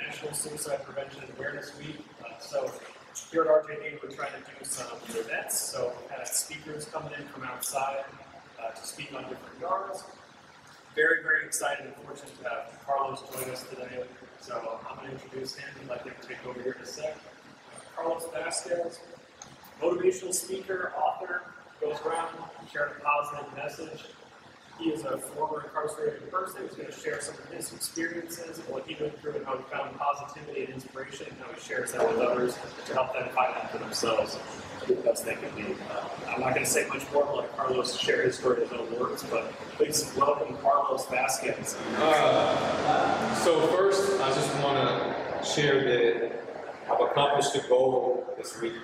National Suicide Prevention and Awareness Week. So here at RJD, we're trying to do some events. So we had speakers coming in from outside to speak on different yards. Very, very excited and fortunate to have Carlos join us today. So I'm going to introduce him and let him take over here in a sec. Carlos Vasquez, motivational speaker, author, goes around sharing a positive message. He is a former incarcerated person. He's going to share some of his experiences and what he went through and how he found positivity and inspiration and how he shares that with others to help them find that for themselves the best they can be. I'm not going to say much more. I'll let Carlos share his story in his own words, but please welcome Carlos Vasquez. So first, I just want to share that I've accomplished a goal this week,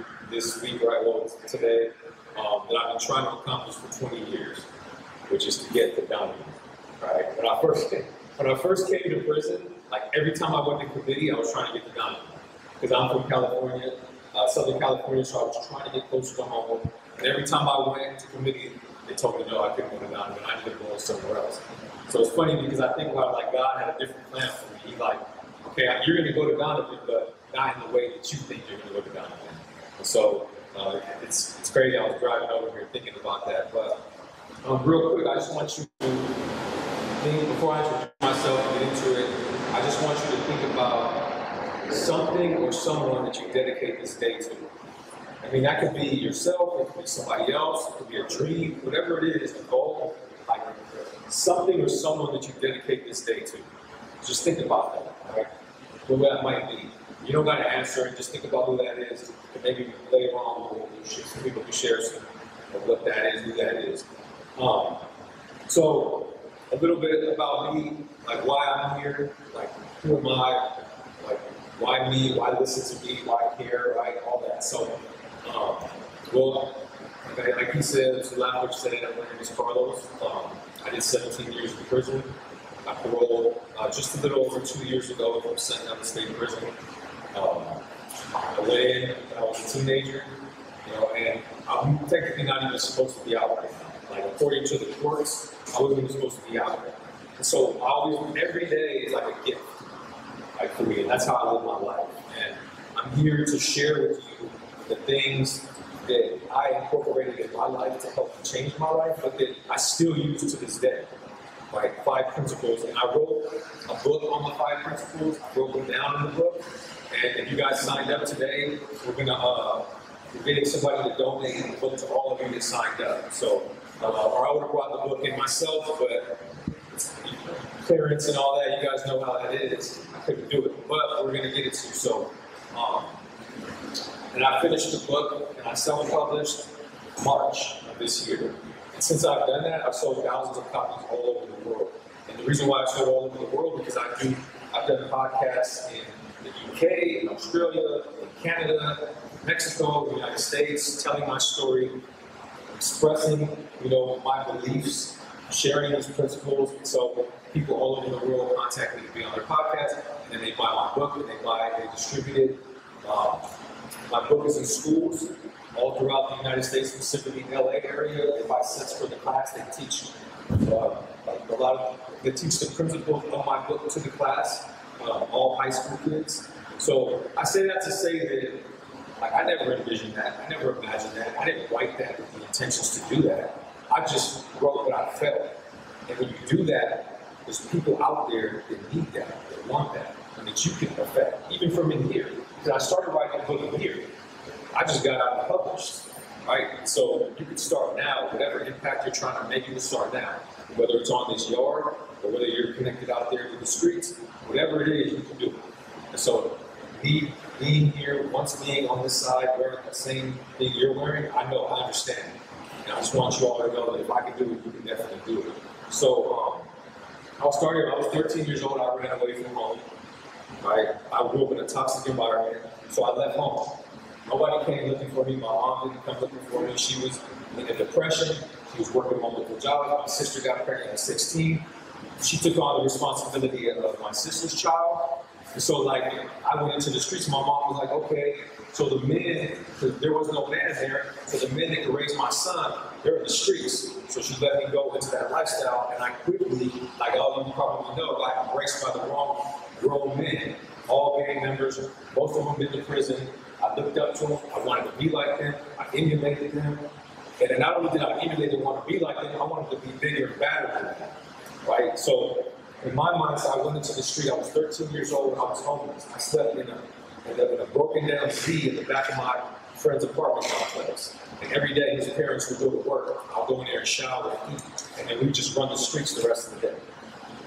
right? Well, today, that I've been trying to accomplish for 20 years, which is to get the Donovan, right? When I first came to prison, like every time I went to committee, I was trying to get the Donovan, because I'm from California, Southern California, so I was trying to get closer to home. And every time I went to committee, they told me no, I couldn't go to Donovan. I needed to go somewhere else. So it's funny because I think about like God had a different plan for me. He's like, okay, you're going to go to Donovan, but not in the way that you think you're going to go to Donovan. And so it's crazy. I was driving over here thinking about that. But real quick, I just want you to think, before I introduce myself and get into it, I just want you to think about something or someone that you dedicate this day to. I mean, that could be yourself, it could be somebody else, it could be a dream, whatever it is, a goal, like something or someone that you dedicate this day to. Just think about that, right? Who that might be. You don't got to answer it, just think about who that is, and maybe later on some people can share some of what that is, who that is. So a little bit about me, like why I'm here, like who am I, like why me, why listen to me, why care, right, all that. So, well, like he said, it's the last which said, my name is Carlos. I did 17 years in prison. I paroled just a little over 2 years ago from Donovan State Prison. I went in when I was a teenager, and I'm technically not even supposed to be out right now. Like, according to the courts, I wasn't even supposed to be out there. And so every day is like a gift, like for me, and that's how I live my life. And I'm here to share with you the things that I incorporated in my life to help change my life, but that I still use to this day. Like 5 principles, and I wrote a book on the 5 principles. I broke them down in the book, and if you guys signed up today, we're getting somebody to donate the book to all of you that signed up. So, or I would have brought the book in myself, but clearance and all that, you guys know how that is. I couldn't do it, but we're going to get it to you. So, and I finished the book, and I self-published March of this year. And since I've done that, I've sold thousands of copies all over the world. And the reason why I've sold all over the world because I've done podcasts in the UK, in Australia, in Canada, Mexico, the United States, telling my story, expressing, my beliefs, sharing these principles. And so people all over the world contact me to be on their podcast, and then they buy my book, and they distribute it. My book is in schools all throughout the United States, specifically the LA area. They buy sets for the class. They teach they teach the principles of my book to the class, all high school kids. So I say that to say that I never envisioned that. I never imagined that. I didn't write that with the intentions to do that. I just wrote what I felt. And when you do that, there's people out there that need that, that want that, and that you can affect, even from in here. Because I started writing a book in here. I just got out and published, right? So you can start now, whatever impact you're trying to make, you can start now. Whether it's on this yard, or whether you're connected out there to the streets, whatever it is, you can do it. And so being here, once being on this side, wearing the same thing you're wearing, I understand. And I just want you all to know that if I can do it, you can definitely do it. So I was starting when I was 13 years old. I ran away from home. Right? I grew up in a toxic environment, so I left home. Nobody came looking for me. My mom didn't come looking for me. She was in a depression. She was working multiple jobs. My sister got pregnant at 16. She took on the responsibility of my sister's child. And so, I went into the streets. My mom was like, okay, so the men, because there was no man there, so the men that could raise my son, they're in the streets. So she let me go into that lifestyle, and I quickly, like all of you probably know, got embraced by the wrong grown men all gang members. Most of them been to prison. I looked up to them. I wanted to be like them. I emulated them. And then not only did I emulate and want to be like them, I wanted to be bigger and badder than them, right? So in my mindset, I went into the street. I was 13 years old. I was homeless. I slept in a broken down Z in the back of my friend's apartment complex. And every day his parents would go to work. I'll go in there and shower and eat. And then we would just run the streets the rest of the day.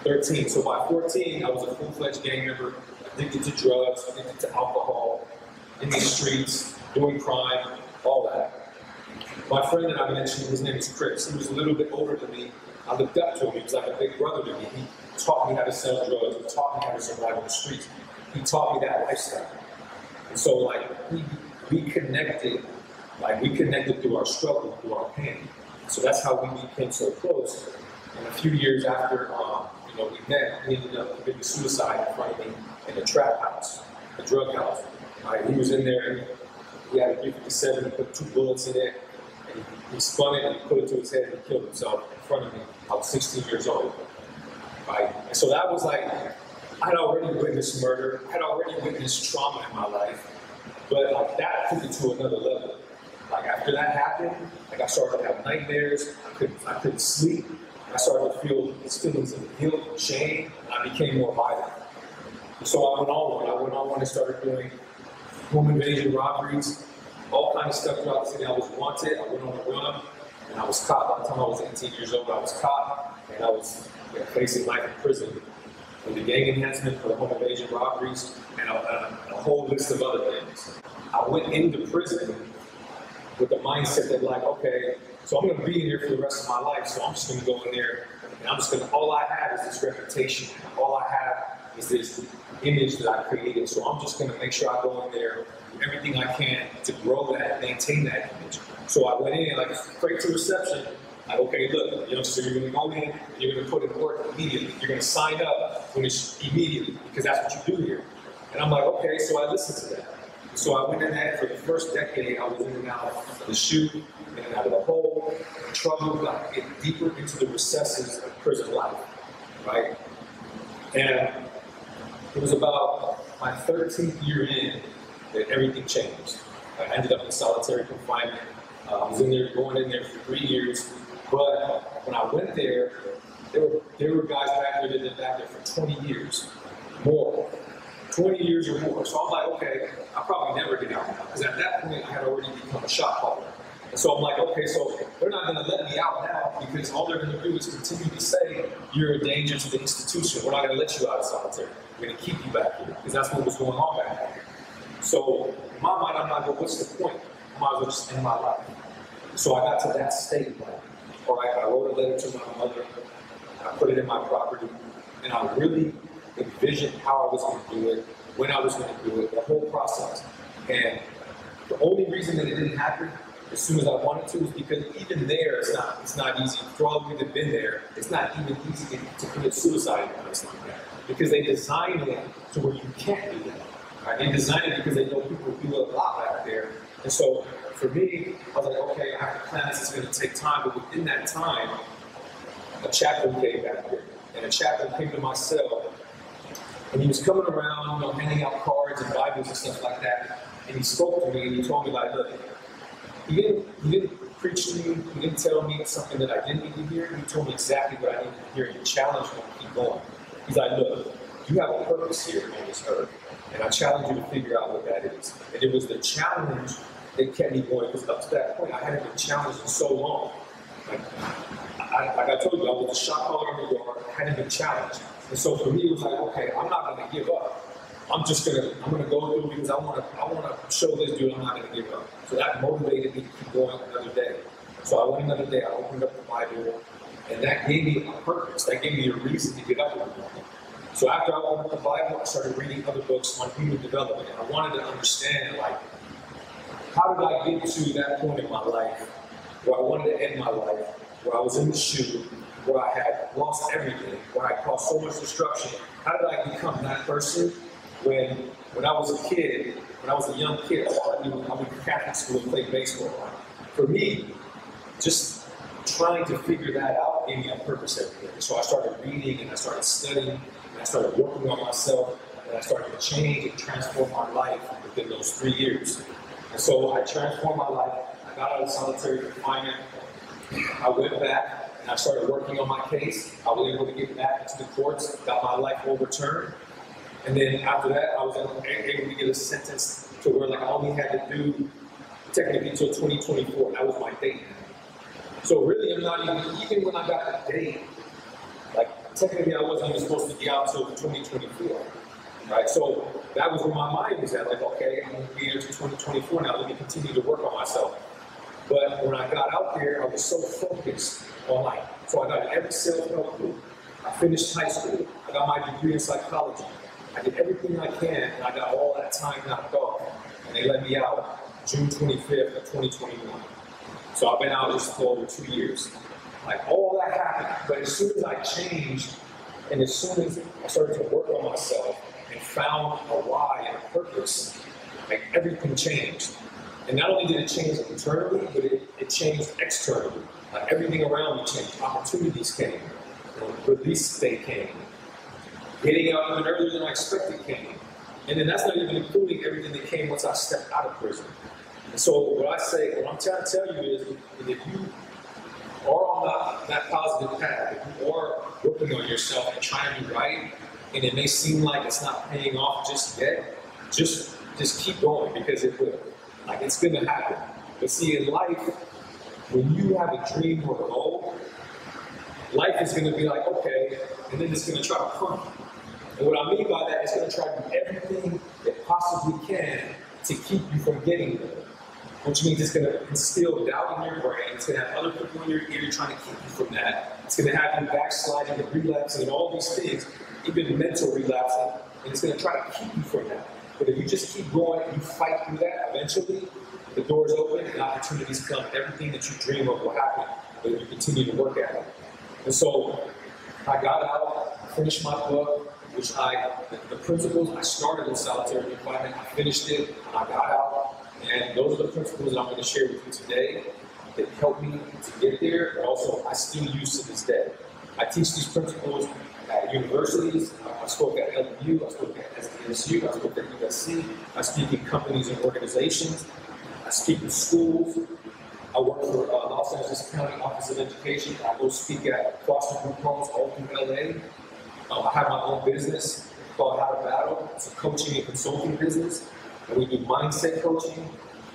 13. So by 14, I was a full-fledged gang member, addicted to drugs, addicted to alcohol, in the streets, doing crime, all that. My friend that I mentioned, his name is Chris. He was a little bit older than me. I looked up to him. He was like a big brother to me. He taught me how to sell drugs. He taught me how to survive on the streets. He taught me that lifestyle. And so, like, we connected through our struggle, through our pain. So that's how we became so close. And a few years after, we met, he ended up committing suicide in front of me in a trap house, a drug house. He was in there, he had a 357, he put 2 bullets in it, and he spun it and he put it to his head and he killed himself in front of me. I was 16 years old, right? And so that was like, I had already witnessed murder, I had already witnessed trauma in my life, but like that took it to another level. Like after that happened, like I started to have nightmares, I couldn't sleep, I started to feel these feelings of guilt and shame, and I became more violent. And so I went on and started doing home invasion robberies, all kinds of stuff throughout the city. I was wanted, I went on a run, and I was caught. By the time I was 18 years old, I was caught, and I was facing life in prison for the gang enhancement, for the home invasion robberies, and a whole list of other things. I went into prison with the mindset that like, okay, so I'm going to be in here for the rest of my life, so I'm just going to go in there, and I'm just going to, all I have is this reputation, all I have is this image that I created, so I'm just going to make sure I go in there, do everything I can to grow that, maintain that image. So I went in, like, straight to reception, like, okay, look, youngster, you're going to go in, and you're going to put in work immediately. You're going to sign up immediately, because that's what you do here. And I'm like, okay, so I listened to that. So I went in there for the first decade. I was in and out of the chute, in and out of the hole, trouble, got get deeper into the recesses of prison life, right? And it was about my 13th year in that everything changed. I ended up in solitary confinement. I was going in there for 3 years. But when I went there were guys back there that had been back there for 20 years, more. 20 years or more. So I'm like, okay, I'll probably never get out now. Because at that point, I had already become a shot caller. And so I'm like, okay, so they're not going to let me out now because all they're going to do is continue to say, you're a danger to the institution. We're not going to let you out of solitary. We're going to keep you back here. Because that's what was going on back there. So in my mind, I'm like, well, what's the point? I might as well just end my life. So I got to that state, like, all right, I wrote a letter to my mother. I put it in my property. And I really envisioned how I was going to do it, when I was going to do it, the whole process. And the only reason that it didn't happen as soon as I wanted to is because even there, it's not easy. For all of you that have been there, it's not even easy to commit suicide in a place like that. Because they designed it to where you can't do that. Right? They designed it because they know people do a lot back there. And so for me, I was like, okay, I have to plan this, it's going to take time. But within that time, a chaplain came back here. And a chaplain came to my cell. And he was coming around, handing out cards and Bibles and stuff like that. And he spoke to me and he told me, like, look, he didn't preach to me, he didn't tell me something that I didn't need to hear. He told me exactly what I needed to hear and he challenged me to keep going. He's like, look, you have a purpose here on this earth. And I challenge you to figure out what that is. And it was the challenge that kept me going, because up to that point, I hadn't been challenged in so long. Like I told you, I was a shot caller in the yard, I hadn't been challenged. And so for me, it was like, okay, I'm not going to give up. I'm going to go through because I want to show this dude I'm not going to give up. So that motivated me to keep going another day. So I went another day, I opened up the Bible, and that gave me a purpose. That gave me a reason to get up in the morning. So after I opened up the Bible, I started reading other books on human development. And I wanted to understand, like, how did I get to that point in my life where I wanted to end my life, where I was in the chute, where I had lost everything, where I caused so much destruction. How did I become that person when I was a kid, when I was a young kid, all I knew was I went to Catholic school and played baseball. For me, just trying to figure that out gave me a purpose every day. So I started reading and I started studying and I started working on myself. and I started to change and transform my life within those 3 years. And so I transformed my life. I got out of solitary confinement. I went back and I started working on my case. I was able to get back into the courts, got my life overturned. And then after that, I was able to get a sentence to where like I only had to do technically until 2024. That was my date. So really, I'm not even when I got the date, like technically I wasn't even supposed to be out until 2024, right? So that was where my mind was at, like, okay, I'm gonna be here until 2024 now, let me continue to work on myself. But when I got out there, I was so focused on like, so I got every self-help group. I finished high school. I got my degree in psychology. I did everything I can, and I got all that time knocked off. And they let me out June 25th of 2021. So I've been out just for over 2 years. Like all that happened, but as soon as I changed, and as soon as I started to work on myself and found a why and a purpose, like everything changed. And not only did it change internally, but it changed externally. Like everything around me changed. Opportunities came, release day came, getting out even earlier than I expected came. And then that's not even including everything that came once I stepped out of prison. And so what I'm trying to tell you is, if you are on that positive path, if you are working on yourself and trying to be right, and it may seem like it's not paying off just yet, just keep going, because it will. Like it's gonna happen. But see, in life, when you have a dream or a goal, life is gonna be like, okay, and then it's gonna try to pump you. And what I mean by that, it's gonna try to do everything it possibly can to keep you from getting there. Which means it's going to instill doubt in your brain. It's going to have other people in your ear trying to keep you from that. It's going to have you backsliding and relapsing and all these things, even mental relapsing, and it's going to try to keep you from that. But if you just keep going and you fight through that, eventually the doors open and opportunities come. Everything that you dream of will happen, but if you continue to work at it. And so I got out, I finished my book, which the principles I started in solitary confinement, I finished it, and I got out. And those are the principles that I'm going to share with you today that helped me to get there, but also I still use to this day. I teach these principles at universities. I spoke at LU, I spoke at SDSU, I spoke at USC. I speak in companies and organizations. I speak in schools. I work for Los Angeles County Office of Education. I go speak at foster group homes all through LA. I have my own business called How to Battle. It's a coaching and consulting business. And we do mindset coaching,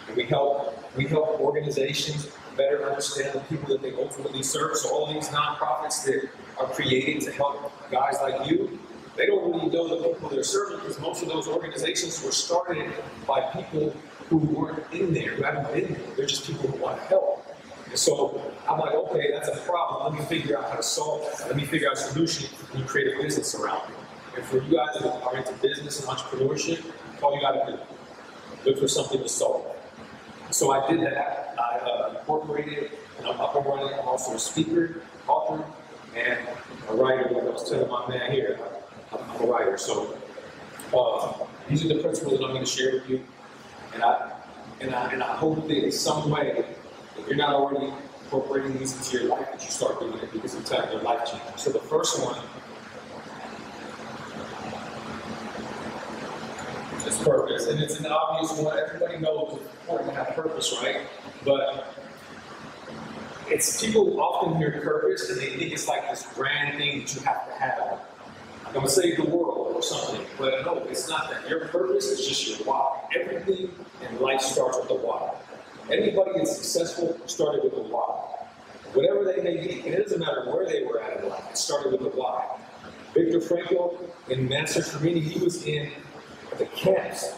and we help organizations better understand the people that they ultimately serve. So all these nonprofits that are created to help guys like you, they don't really know the people they're serving, because most of those organizations were started by people who weren't in there, who haven't been there. They're just people who want to help. And so I'm like, okay, that's a problem. Let me figure out how to solve it. Let me figure out a solution and create a business around it. And for you guys that are into business and entrepreneurship, all you got to do, look for something to solve. So I did that. I incorporated, and I'm up and running. I'm also a speaker, author, and a writer. Like I was telling my man here, I'm a writer. So these are the principles that I'm going to share with you. And I hope that in some way, if you're not already incorporating these into your life, that you start doing it, because it's your life changing. So the first one is purpose, and it's an obvious one. Everybody knows it's important to have purpose, right? But it's people often hear purpose and they think it's like this grand thing that you have to have. I'm gonna save the world or something, but no, it's not that. Your purpose is just your why. Everything in life starts with the why. Anybody that's successful started with the why. Whatever they may be, and it doesn't matter where they were at in life, it started with the why. Viktor Frankl in Man's Search for Meaning, he was in the camps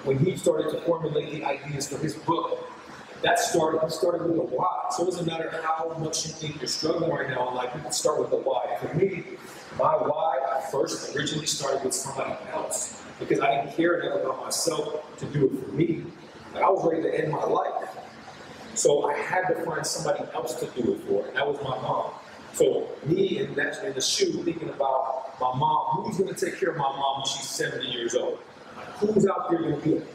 when he started to formulate the ideas for his book. He started with the why. So it doesn't matter how much you think you're struggling right now in life, you can start with the why. For me, my why first originally started with somebody else, because I didn't care enough about myself to do it for me. Like I was ready to end my life. So I had to find somebody else to do it for, and that was my mom. So me in the shoe thinking about my mom, who's going to take care of my mom when she's 70 years old? Like, who's out there going to do it?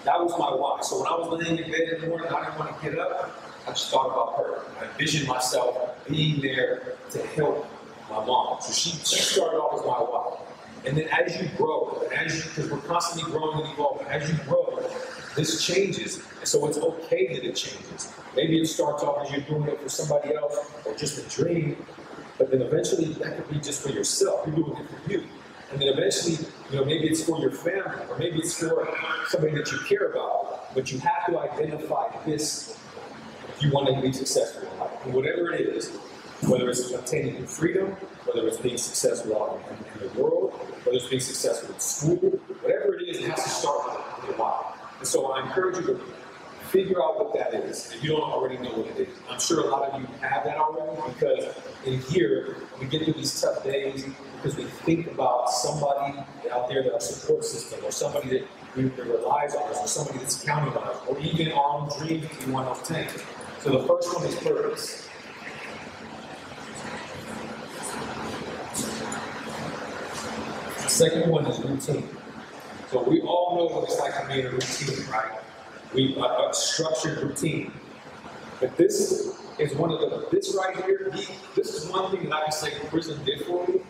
That was my why. So when I was laying in bed in the morning, I didn't want to get up. I just thought about her. I envisioned myself being there to help my mom. So she started off as my why. And then as you grow, because we're constantly growing and evolving, as you grow, this changes. And so it's okay that it changes. Maybe it starts off as you're doing it for somebody else or just a dream, but then eventually that could be just for yourself. You're doing it for you. And then eventually, maybe it's for your family, or maybe it's for somebody that you care about. But you have to identify this if you want to be successful in life. And whatever it is, whether it's obtaining your freedom, whether it's being successful out in the world, whether it's being successful in school, whatever it is, it has to start with your why. And so I encourage you to figure out what that is, if you don't already know what it is. I'm sure a lot of you have that already, because in here, we get through these tough days because we think about somebody out there, that our support system, or somebody that relies on us, or somebody that's counting on us, or even our own dreams that we want to obtain. So the first one is purpose. The second one is routine. So we all know what it's like to be in a routine, right? We a structured routine. But this is this right here, this is one thing that I can say prison did for me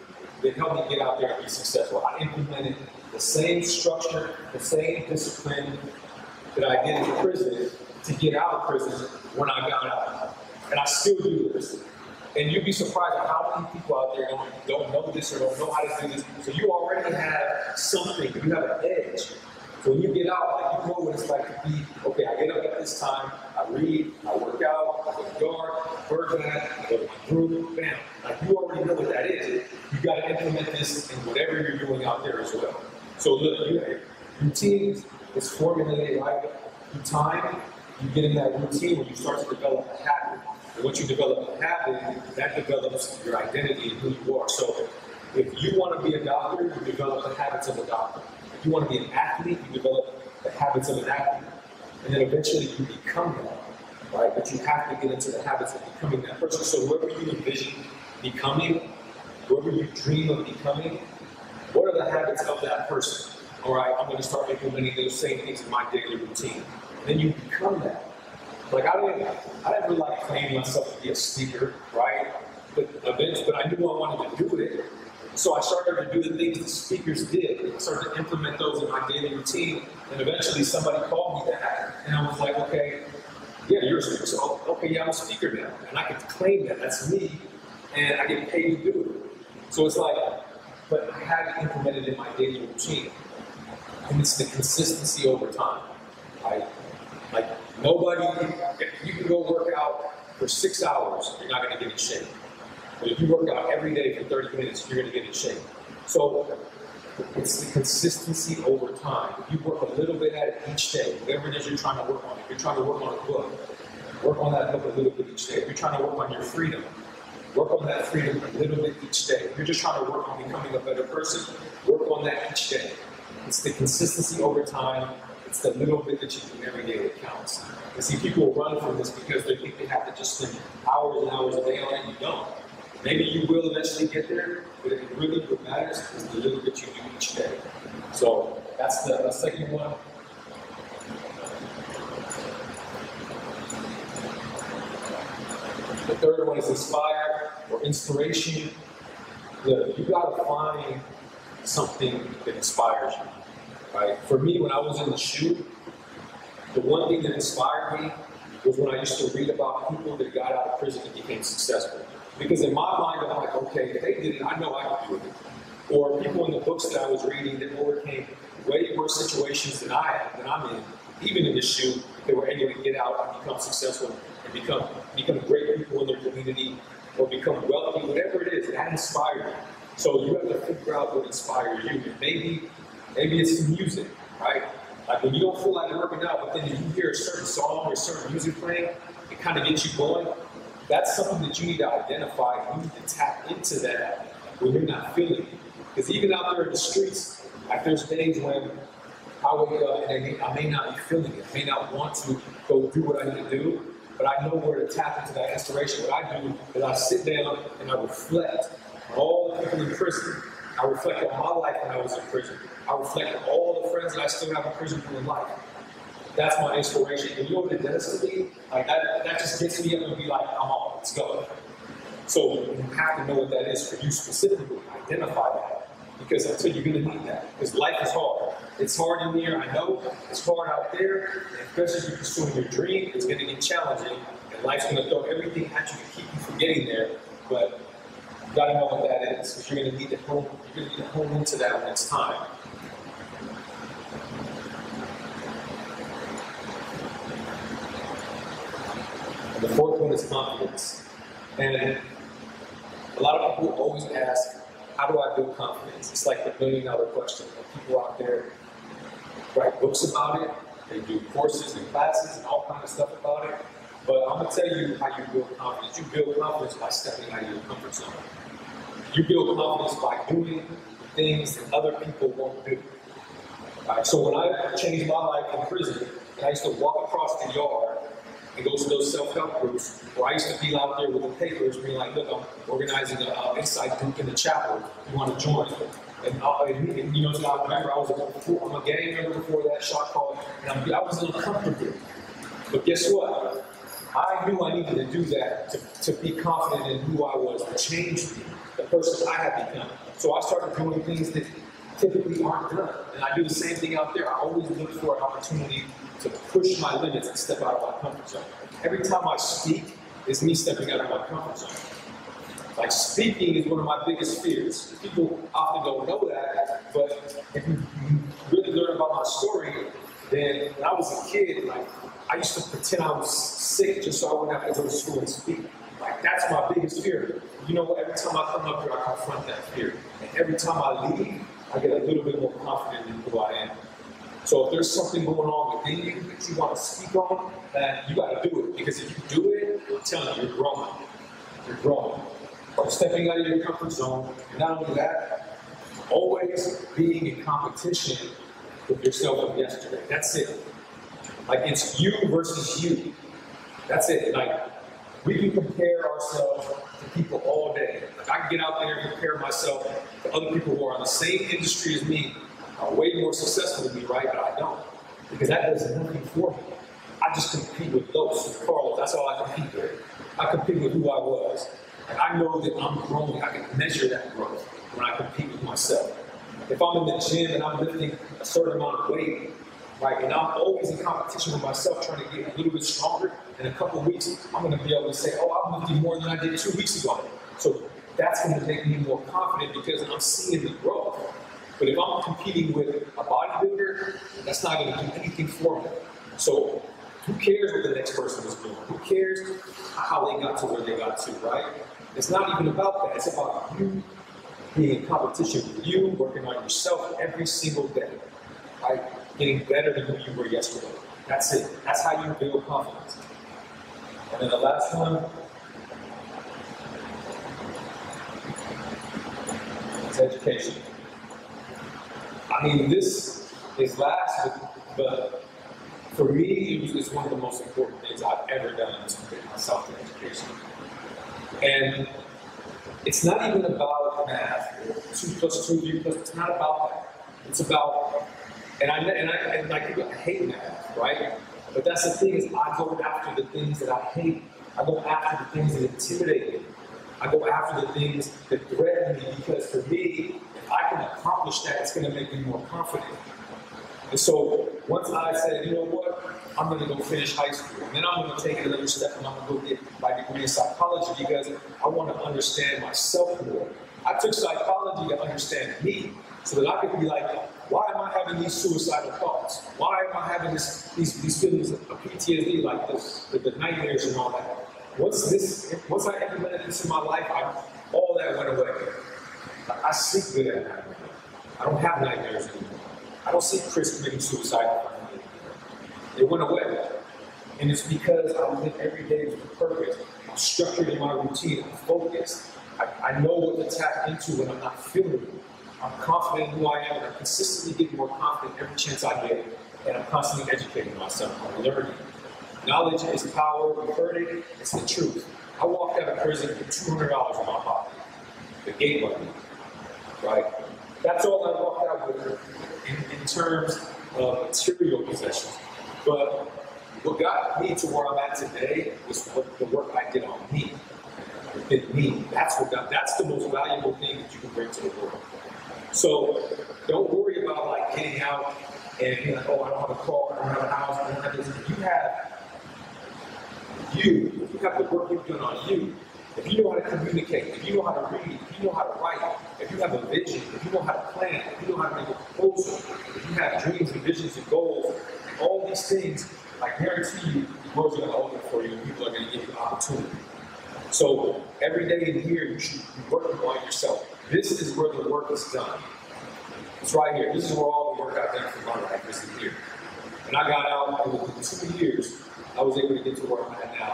that helped me get out there and be successful. I implemented the same structure, the same discipline that I did in prison to get out of prison when I got out. And I still do this. And you'd be surprised at how many people out there don't know this or don't know how to do this. So you already have something, you have an edge. So when you get out, like, you know what it's like to be, okay, I get up at this time, I read, I work out, I go to the yard, bird bath, I go to my group, bam. Like, you already know what that is. You got to implement this in whatever you're doing out there as well. So look, routines is formulated right through time. You get in that routine when you start to develop a habit. And once you develop a habit, that develops your identity and who you are. So if you want to be a doctor, you develop the habits of a doctor. If you want to be an athlete, you develop the habits of an athlete. And then eventually you become that, right? But you have to get into the habits of becoming that person. So whoever you envision becoming, whoever you dream of becoming, what are the habits of that person? All right, I'm going to start implementing those same things in my daily routine. And then you become that. Like, I didn't really like claiming myself to be a speaker, right? But I knew I wanted to do it. So I started to do the things that speakers did. I started to implement those in my daily routine. And eventually somebody called me that. And I was like, okay, yeah, you're a speaker. So, okay, yeah, I'm a speaker now. And I can claim that. That's me. And I get paid to do it. So it's like, but I had to implement it in my daily routine. And it's the consistency over time, right? Like, you can go work out for 6 hours, you're not going to get in shape. But if you work out every day for 30 minutes, you're going to get in shape. So it's the consistency over time. If you work a little bit at it each day, whatever it is you're trying to work on. If you're trying to work on a book, work on that book a little bit each day. If you're trying to work on your freedom, work on that freedom a little bit each day. If you're just trying to work on becoming a better person, work on that each day. It's the consistency over time. It's the little bit that you do every day that counts. And see, people run from this because they think they have to just spend hours and hours a day on it. You don't. Maybe you will eventually get there, but it really what matters is the little bit you do each day. So that's the second one. The third one is inspire or inspiration. You gotta find something that inspires you. Right? For me, when I was in the SHU, the one thing that inspired me was when I used to read about people that got out of prison and became successful. Because in my mind, I'm like, okay, if they did it, I know I can do it. Or people in the books that I was reading that overcame way worse situations than I'm in, even in the SHU, they were able to get out and become successful and become great people in their community or become wealthy, whatever it is, that inspired me. So you have to figure out what inspires you. And maybe it's the music, right? Like when you don't feel like working out, but then you hear a certain song or a certain music playing, it kind of gets you going. That's something that you need to identify. You need to tap into that when you're not feeling it. Because even out there in the streets, like there's days when I wake up and I may not be feeling it. I may not want to go do what I need to do, but I know where to tap into that inspiration. What I do is I sit down and I reflect on all the people in prison. I reflect on my life when I was in prison. I reflect on all the friends that I still have in prison in life. That's my inspiration. And you know what it does to me? Like that just gets me up and be like, I'm on, let's go. So you have to know what that is for you specifically. Identify that. because until you're going to need that. Because life is hard. It's hard in here, I know. It's hard out there. And especially if you're pursuing your dream, it's going to get challenging. And life's going to throw everything at you to keep you from getting there. But you got to know what that is. Because you're going to need to hone into that when it's time. And the fourth one is confidence. And a lot of people always ask, how do I build confidence? It's like the $1 million question. And people out there write books about it, they do courses and classes and all kinds of stuff about it. But I'm going to tell you how you build confidence. You build confidence by stepping out of your comfort zone. You build confidence by doing the things that other people won't do. Right? So when I changed my life in prison, and I used to walk across the yard and go to those self-help groups where I used to be out there with the papers being like, look, I'm organizing an inside group in the chapel. You want to join? And you know, so I remember I'm a gang member before that shot call, and I was a little comfortable. But guess what? I knew I needed to do that to be confident in who I was, to change me, the person I had become. So I started doing things that typically aren't done. And I do the same thing out there. I always look for an opportunity to push my limits and step out of my comfort zone. Every time I speak, it's me stepping out of my comfort zone. Like, speaking is one of my biggest fears. People often don't know that, but if you really learn about my story, then when I was a kid, like, I used to pretend I was sick just so I wouldn't have to go to school and speak. Like, that's my biggest fear. You know what? Every time I come up here, I confront that fear. And every time I leave, I get a little bit more confident in who I am. So if there's something going on within you that you want to speak on, then you got to do it. Because if you do it, I'm telling you, you're growing. You're growing. So stepping out of your comfort zone, and not only that, always being in competition with yourself of yesterday. That's it. Like, it's you versus you. That's it. Like, we can compare ourselves to people all day. Like, I can get out there and compare myself to other people who are in the same industry as me, are way more successful than me, right? But I don't. Because that does nothing for me. I just compete with those. Carlos, that's all I compete with. I compete with who I was. And I know that I'm growing. I can measure that growth when I compete with myself. If I'm in the gym and I'm lifting a certain amount of weight, right, and I'm always in competition with myself trying to get a little bit stronger, in a couple of weeks, I'm going to be able to say, oh, I'm lifting more than I did 2 weeks ago. So that's going to make me more confident because I'm seeing the growth. But if I'm competing with a bodybuilder, that's not going to do anything for me. So who cares what the next person is doing? Who cares how they got to where they got to, right? It's not even about that. It's about you being in competition with you, working on yourself every single day, right? Getting better than who you were yesterday. That's it. That's how you build confidence. And then the last one is education. I mean, this is last, but for me, it's one of the most important things I've ever done to get myself to education. And it's not even about math, 2 plus 2, 3 plus, it's not about that. It's about, and I hate math, right? But that's the thing is I go after the things that I hate. I go after the things that intimidate me. I go after the things that threaten me because for me, if I can accomplish that, it's going to make me more confident. And so once I said, you know what, I'm going to go finish high school, and then I'm going to take another step and I'm going to go get my degree in psychology because I want to understand myself more. I took psychology to understand me so that I could be like, why am I having these suicidal thoughts? Why am I having these feelings of PTSD like this, the nightmares and all that? Once I implemented this in my life, all that went away. I sleep good at night. I don't have nightmares anymore. I don't see Chris committing suicide. It went away. And it's because I live every day with a purpose. I'm structured in my routine. I'm focused. I know what to tap into when I'm not feeling it. I'm confident in who I am, and I'm consistently getting more confident every chance I get. And I'm constantly educating myself. I'm learning. Knowledge is power. You heard it. It's the truth. I walked out of prison with $200 in my pocket. The gate money. Right? That's all I walked out with in terms of material possessions. But what got me to where I'm at today was the work I did on me. Within me. That's the most valuable thing that you can bring to the world. So don't worry about like getting out and being like, oh, I don't have a car, I don't have a house, I don't have this. If you have the work you've done on you, if you know how to communicate, if you know how to read, if you know how to write, if you have a vision, if you know how to plan, if you know how to make a proposal, if you have dreams and visions and goals, all these things, I guarantee you, the world's going to open for you and people are going to give you opportunity. So every day in here, you should be working on yourself. This is where the work is done. It's right here. This is where all the work I've done for my life is in here. When I got out, within 2 years, I was able to get to where I'm at now,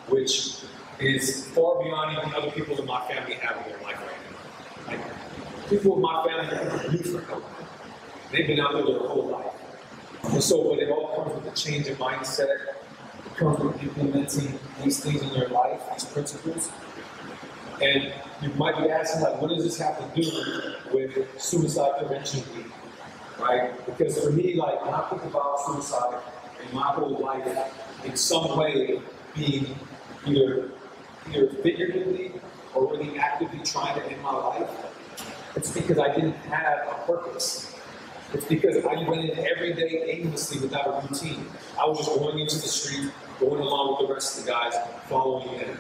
which is far beyond even other people in my family have in their life right now. Like, people in my family have need for help. They've been out there their whole life. And so, but it all comes with a change of mindset. It comes with implementing these things in your life, these principles. And you might be asking, like, what does this have to do with Suicide Prevention Week, right? Because for me, like, when I think about suicide in my whole life, in some way being either figuratively or really actively trying to end my life, it's because I didn't have a purpose. It's because I went in every day aimlessly without a routine. I was just going into the street, going along with the rest of the guys, following in.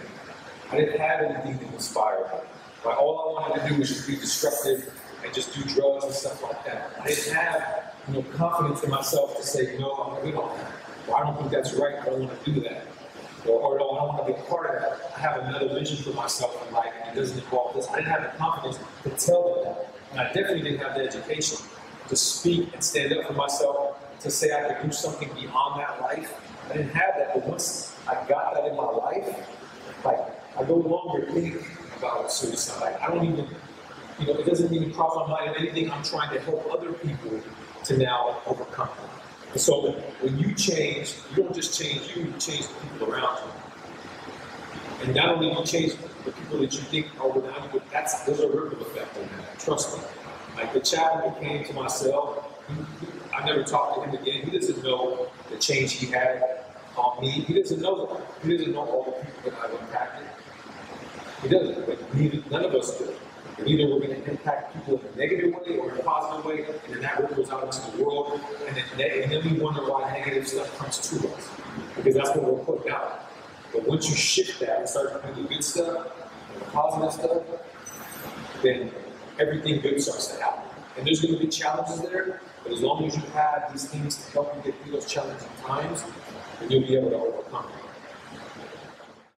I didn't have anything to inspire me. Right? All I wanted to do was just be destructive and just do drugs and stuff like that. I didn't have confidence in myself to say, no, I'm good on that. Or I don't think that's right, I don't want to do that. Or no, I don't want to be a part of that. I have another vision for myself in life and it doesn't involve this. I didn't have the confidence to tell them that. And I definitely didn't have the education to speak and stand up for myself, to say I could do something beyond that life. I didn't have that, but once I got that in my life, like, I no longer think about suicide. I don't even, it doesn't even cross my mind anything. I'm trying to help other people to now overcome it. And so when you change, you don't just change you change the people around you. And not only do you change the people that you think are around you, but there's a ripple effect on that. Trust me. Like the chaplain who came to my cell, I never talked to him again. He doesn't know the change he had on me. He doesn't know that. He doesn't know all the people that I've impacted. He doesn't, but none of us do. And either we're going to impact people in a negative way or in a positive way, and then that ripples out into the world, and then we wonder why negative stuff comes to us, because that's what we're putting out. But once you shift that and start doing the good stuff, and the positive stuff, then everything good starts to happen. And there's going to be challenges there, but as long as you have these things to help you get through those challenging times, then you'll be able to overcome them.